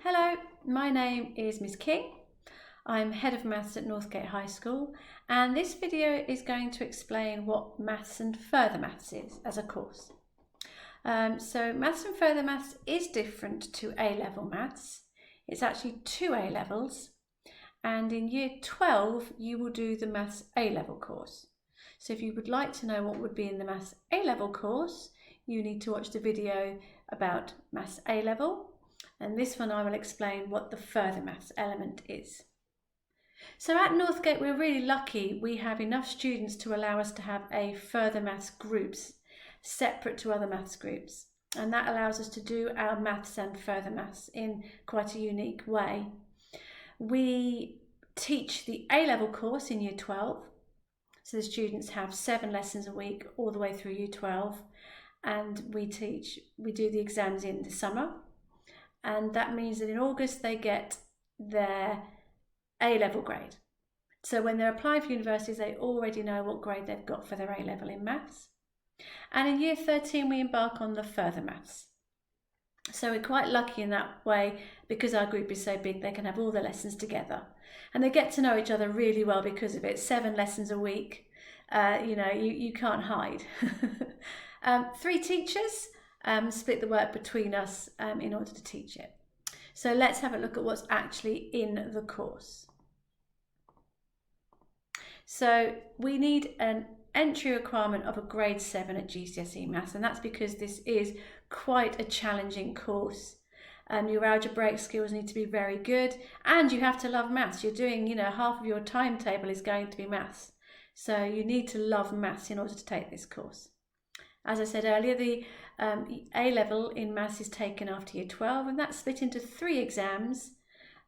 Hello, my name is Miss King. I'm Head of Maths at Northgate High School, and this video is going to explain what Maths and Further Maths is as a course. So Maths and Further Maths is different to A-level Maths. It's actually two A-levels, and in Year 12 you will do the Maths A-level course. So if you would like to know what would be in the Maths A-level course, you need to watch the video about Maths A-level. And this one I will explain what the further maths element is. So at Northgate we're really lucky we have enough students to allow us to have a further maths groups separate to other maths groups, and that allows us to do our maths and further maths in quite a unique way. We teach the A-level course in Year 12, so the students have 7 lessons a week all the way through Year 12, and we do the exams in the summer. And that means that in August they get their A-level grade. So when they're applying for universities, they already know what grade they've got for their A-level in maths. And in Year 13 we embark on the further maths. So we're quite lucky in that way, because our group is so big, they can have all the lessons together. And they get to know each other really well because of it. 7 lessons a week, you can't hide. 3 teachers split the work between us in order to teach it. So let's have a look at what's actually in the course. So we need an entry requirement of a grade 7 at GCSE Maths, and that's because this is quite a challenging course. Your algebraic skills need to be very good, and you have to love maths. You're doing, half of your timetable is going to be maths. So you need to love maths in order to take this course. As I said earlier, the A-level in maths is taken after Year 12, and that's split into 3 exams.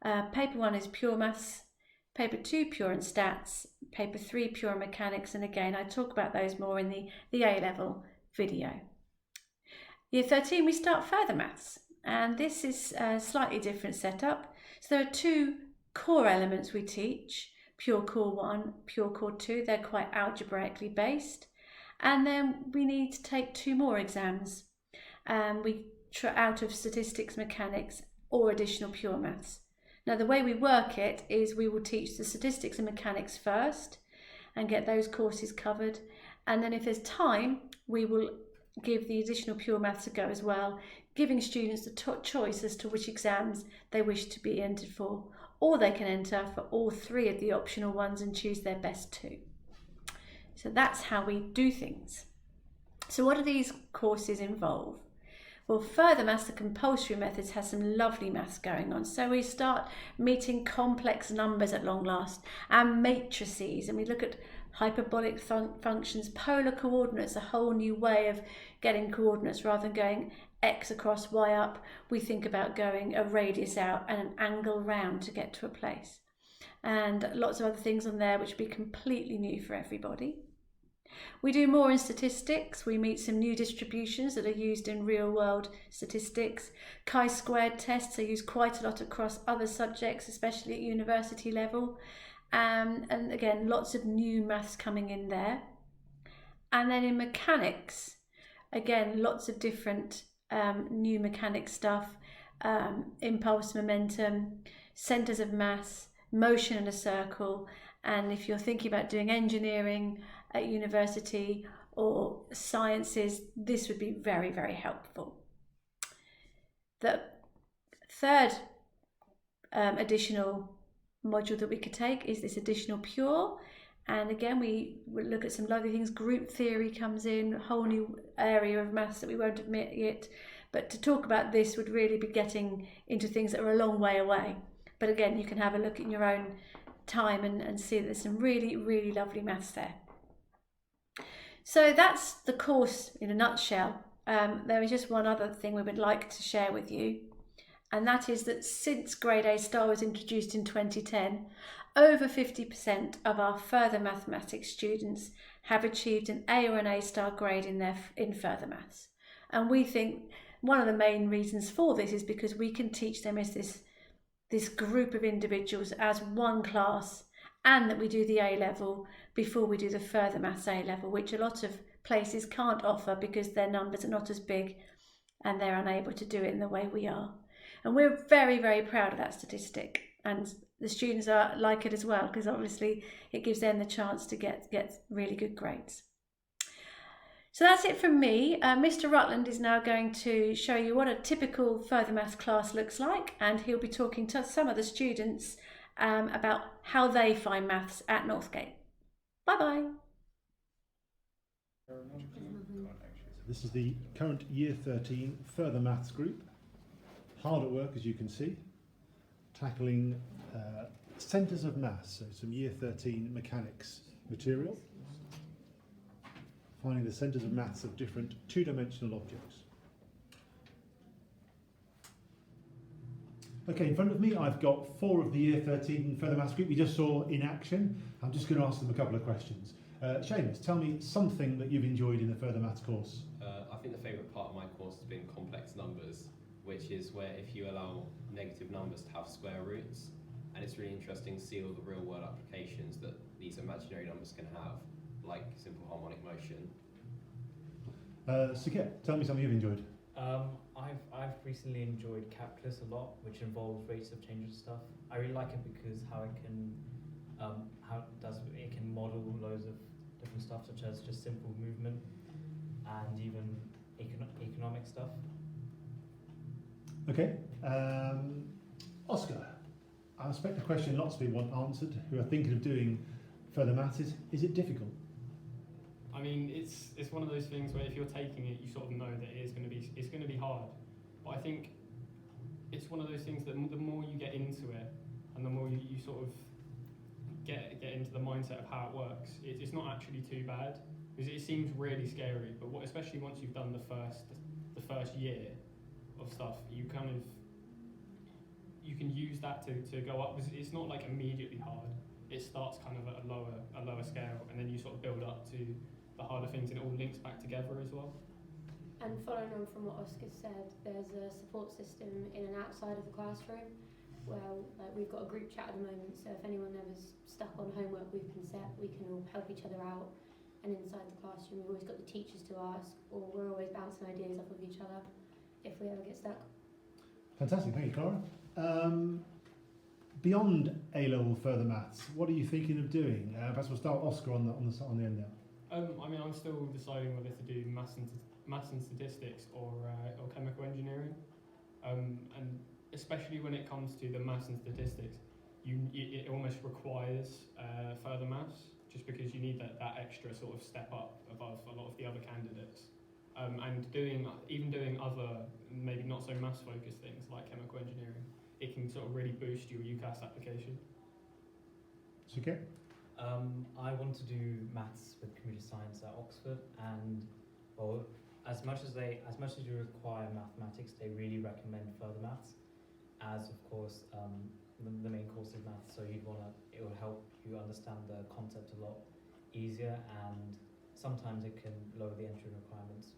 Paper 1 is pure maths, paper 2 pure and stats, paper 3 pure mechanics, and again I talk about those more in the A-level video. Year 13 we start further maths, and this is a slightly different setup. So there are 2 core elements we teach, pure core 1, pure core 2. They're quite algebraically based. And then we need to take 2 more exams. Out of statistics, mechanics, or additional pure maths. Now the way we work it is we will teach the statistics and mechanics first and get those courses covered. And then if there's time, we will give the additional pure maths a go as well, giving students the choice as to which exams they wish to be entered for, or they can enter for all 3 of the optional ones and choose their best 2. So that's how we do things. So what do these courses involve? Well, further maths, the compulsory methods, has some lovely maths going on. So we start meeting complex numbers at long last, and matrices, and we look at hyperbolic functions, polar coordinates, a whole new way of getting coordinates. Rather than going x across, y up, we think about going a radius out and an angle round to get to a place. And lots of other things on there which will be completely new for everybody. We do more in statistics. We meet some new distributions that are used in real-world statistics. Chi-squared tests are used quite a lot across other subjects, especially at university level. And again, lots of new maths coming in there. And then in mechanics, again, lots of different new mechanics stuff, impulse, momentum, centres of mass, motion in a circle. And if you're thinking about doing engineering at university or sciences, this would be very, very helpful. The third additional module that we could take is this additional pure. And again, we will look at some lovely things. Group theory comes in, a whole new area of maths that we won't admit yet. But to talk about this would really be getting into things that are a long way away. But again, you can have a look in your own time and see that there's some really, really lovely maths there. So that's the course in a nutshell. There is just one other thing we would like to share with you, and that is that since Grade A Star was introduced in 2010, over 50% of our further mathematics students have achieved an A or an A Star grade in further maths. And we think one of the main reasons for this is because we can teach them as this group of individuals as one class, and that we do the A-level before we do the further maths A-level, which a lot of places can't offer because their numbers are not as big and they're unable to do it in the way we are. And we're very, very proud of that statistic. And the students are like it as well, because obviously it gives them the chance to get really good grades. So that's it from me. Mr. Rutland is now going to show you what a typical further maths class looks like, and he'll be talking to some of the students about how they find maths at Northgate. Bye-bye. This is the current Year 13 Further Maths group. Hard at work, as you can see, tackling centres of maths, so some Year 13 mechanics material, finding the centres of maths of different two-dimensional objects. Okay, in front of me I've got 4 of the Year 13 Further Maths group we just saw in action. I'm just going to ask them a couple of questions. Seamus, tell me something that you've enjoyed in the Further Maths course. I think the favourite part of my course has been complex numbers, which is where if you allow negative numbers to have square roots, and it's really interesting to see all the real world applications that these imaginary numbers can have, like simple harmonic motion. Suket, tell me something you've enjoyed. I've recently enjoyed calculus a lot, which involves rates of change and stuff. I really like it because it can model loads of different stuff, such as just simple movement and even economic stuff. Okay, Oscar, I expect the question lots of people want answered who are thinking of doing further maths is it difficult? I mean, it's one of those things where if you're taking it, you sort of know that it's going to be hard. But I think it's one of those things that the more you get into it, and the more you sort of get into the mindset of how it works, it's not actually too bad, because it seems really scary. But especially once you've done the first year of stuff, you can use that to go up. It's not like immediately hard. It starts kind of at a lower scale, and then you sort of build up to the harder things, and it all links back together as well. And following on from what Oscar said, there's a support system in and outside of the classroom where we've got a group chat at the moment, so if anyone ever's stuck on homework we've been set, we can all help each other out. And inside the classroom we've always got the teachers to ask, or we're always bouncing ideas off of each other if we ever get stuck. Fantastic, thank you, Clara. Beyond A-level further maths, what are you thinking of doing? Perhaps we'll start with Oscar on the end there. I mean, I'm still deciding whether to do maths and statistics or chemical engineering, and especially when it comes to the maths and statistics, it almost requires further maths, just because you need that extra sort of step up above a lot of the other candidates. And doing other maybe not so maths focused things like chemical engineering, it can sort of really boost your UCAS application. Okay. I want to do maths with computer science at Oxford, and as much as you require mathematics, they really recommend further maths, as of course the main course is maths, so it will help you understand the concept a lot easier, and sometimes it can lower the entry requirements.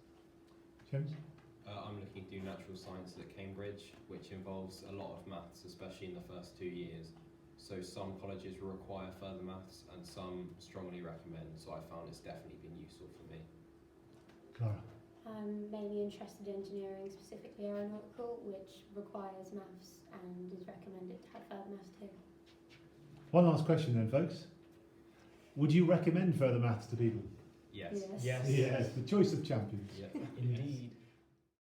James? I'm looking to do natural sciences at Cambridge, which involves a lot of maths, especially in the first 2 years. So some colleges will require further maths and some strongly recommend, so I found it's definitely been useful for me. Clara? I'm mainly interested in engineering, specifically aeronautical, which requires maths and is recommended to have further maths too. One last question then, folks. Would you recommend further maths to people? Yes. Yes. Yes, the choice of champions. Yeah. Indeed.